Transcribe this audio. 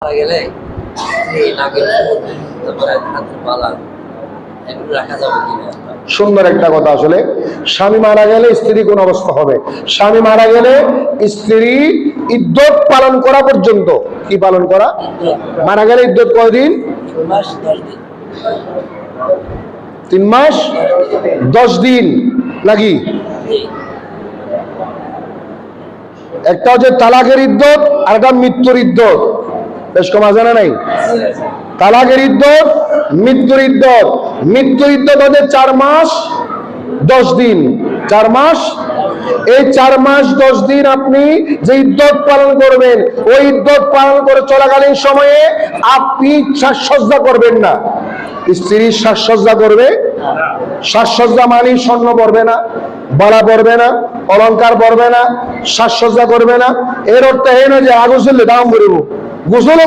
গেলে এই নাকের তারপরে হাতের পালা এগুলো রাখা যাবে কিনা? সুন্দর একটা কথা। আসলে স্বামী মারা গেলে স্ত্রী কোন অবস্থা হবে? স্বামী মারা গেলে স্ত্রী ইদ্যত পালন করা পর্যন্ত, কি পালন করা? মারা গেলে ইদ্যত কয়দিন? 3 মাস 10 দিন লাগি। একটা হচ্ছে তালাকের ইদ্যত আর একটা মৃত্যুর ইদ্যত। বেশ কমা জানা নাই? তালাকের ইদ্যত, মৃত্যুর ইদ্যত। মৃত্যুর ইদ্যত হচ্ছে 4 মাস 10 দিন। 4 মাস, এই 4 মাস 10 দিন আপনি যে ইদ্যত পালন করবেন, ওই ইদ্যত পালন করে চলাকালীন সময়ে আপনি সাজসজ্জা করবেন না। স্ত্রী সাজসজ্জা করবে। সাজসজ্জা মানে স্বর্ণ পরবে না, বালা পরবে না, অলংকার পরবে না, সাজসজ্জা করবে না। এর অর্থ এই নয় যে গোসল দাম করবো, গোসল